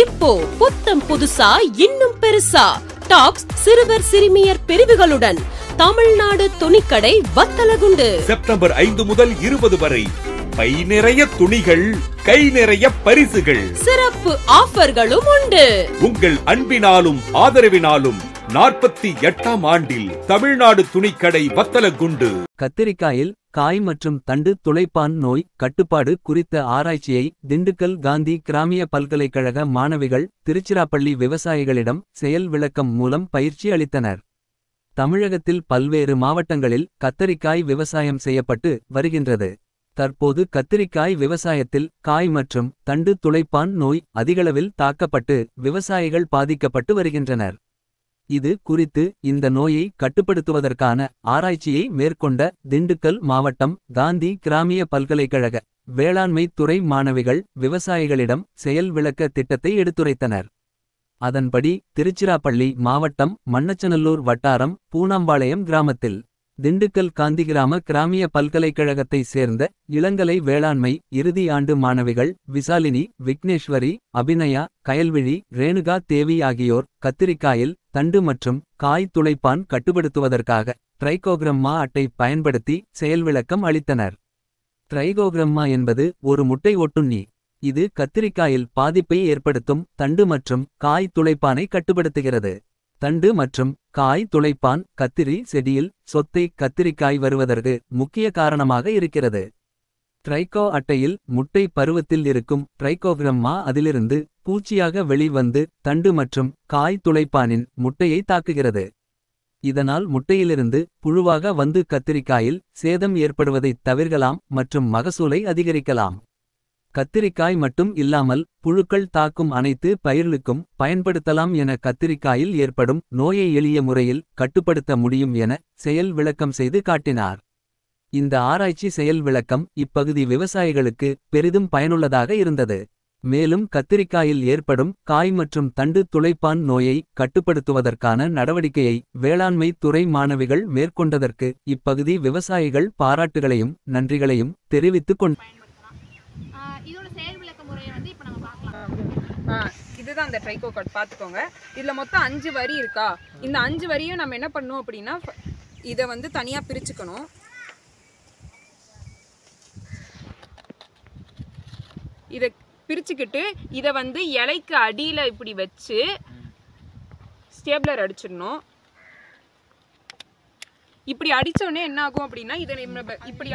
இப்போ புத்தம் புதுசா இன்னும் பெருசா டாப்ஸ் சிறுவர் சிறுமியர் பிரிவுகளுடன் தமிழ்நாடு துணிக்கடை வத்தலகுண்டு செப்டம்பர் 5 முதல் 20 வரை பை நிறைய துணிகள், கை நிறைய பரிசுகள், சிறப்பு ஆஃபர்களும் உண்டு. உங்கள் அன்பினாலும் ஆதரவினாலும் 48ஆம் ஆண்டில் தமிழ்நாடு துணிக்கடை வத்தலகுண்டு. கத்திரிக்காயில் காய் மற்றும் தண்டு துளைப்பான் நோய் கட்டுப்பாடு குறித்த ஆராய்ச்சியை திண்டுக்கல் காந்தி கிராமிய பல்கலைக்கழக மாணவிகள் திருச்சிராப்பள்ளி விவசாயிகளிடம் செயல் விளக்கம் மூலம் பயிற்சி அளித்தனர். தமிழகத்தில் பல்வேறு மாவட்டங்களில் கத்தரிக்காய் விவசாயம் செய்யப்பட்டு வருகின்றது. தற்போது கத்திரிக்காய் விவசாயத்தில் காய் மற்றும் தண்டு துளைப்பான் நோய் அதிகளவில் தாக்கப்பட்டு விவசாயிகள் பாதிக்கப்பட்டு வருகின்றனர். இது குறித்து இந்த நோயை கட்டுப்படுத்துவதற்கான ஆராய்ச்சியை மேற்கொண்ட திண்டுக்கல் மாவட்டம் காந்தி கிராமிய பல்கலைக்கழக வேளாண்மை துறை மாணவிகள் விவசாயிகளிடம் செயல் விளக்க திட்டத்தை எடுத்துரைத்தனர். அதன்படி திருச்சிராப்பள்ளி மாவட்டம் மண்ணச்சநல்லூர் வட்டாரம் பூனாம்பாளையம் கிராமத்தில் திண்டுக்கல் காந்திகிராம கிராமிய பல்கலைக்கழகத்தை சேர்ந்த இளங்கலை வேளாண்மை இறுதி ஆண்டு மாணவிகள் விசாலினி, விக்னேஸ்வரி, அபிநயா, கயல்விழி, ரேணுகா தேவி ஆகியோர் கத்திரிக்காயில் தண்டு மற்றும் காய் துளைப்பான் கட்டுப்படுத்துவதற்காக ட்ரைகோகிரம்மா அட்டை பயன்படுத்தி செயல் விளக்கம் அளித்தனர். ட்ரைகோகிரம்மா என்பது ஒரு முட்டை ஒட்டுண்ணி. இது கத்திரிக்காயில் பாதிப்பை ஏற்படுத்தும் தண்டு மற்றும் காய் துளைப்பானை கட்டுப்படுத்துகிறது. தண்டு மற்றும் காய் துளைப்பான் கத்திரி செடியில் சொத்தை கத்திரிக்காய் வருவதற்கு முக்கிய காரணமாக இருக்கிறது. ட்ரைகோ அட்டையில் முட்டை பருவத்தில் இருக்கும் ட்ரைகோகிரம்மா அதிலிருந்து பூச்சியாக வெளிவந்து தண்டு மற்றும் காய் துளைப்பானின் முட்டையை தாக்குகிறது. இதனால் முட்டையிலிருந்து புழுவாக வந்து கத்திரிக்காயில் சேதம் ஏற்படுவதைத் தவிர்க்கலாம் மற்றும் மகசூலை அதிகரிக்கலாம். கத்திரிக்காய் மட்டும் இல்லாமல் புழுக்கள் தாக்கும் அனைத்து பயிர்களுக்கும் பயன்படுத்தலாம் என கத்திரிக்காயில் ஏற்படும் நோயை எளிய முறையில் கட்டுப்படுத்த முடியும் என செயல் விளக்கம் செய்து காட்டினார். இந்த ஆராய்ச்சி செயல் விளக்கம் இப்பகுதி விவசாயிகளுக்கு பெரிதும் பயனுள்ளதாக இருந்தது. மேலும் கத்திரிக்காயில் ஏற்படும் காய் மற்றும் தண்டு துளைப்பான் நோயை கட்டுப்படுத்துவதற்கான நடவடிக்கையை வேளாண்மை துறை மாணவிகள் மேற்கொண்டதற்கு இப்பகுதி விவசாயிகள் பாராட்டுகளையும் நன்றிகளையும் தெரிவித்துக் கொண்டனர். இதுதான் அந்த ட்ரைகோ கார்டு பார்த்துக்கோங்க. இதில் மொத்தம் 5 வரி இருக்கா. இந்த 5 வரியும் நம்ம என்ன பண்ணணும் அப்படின்னா இதை வந்து தனியாக பிரிச்சுக்கணும். இதை பிரிச்சுக்கிட்டு இதை வந்து இலைக்கு அடியில் இப்படி வச்சு ஸ்டேப்லர் அடிச்சிடணும். இப்படி அடித்தோடனே என்ன ஆகும் அப்படின்னா இதை இப்படி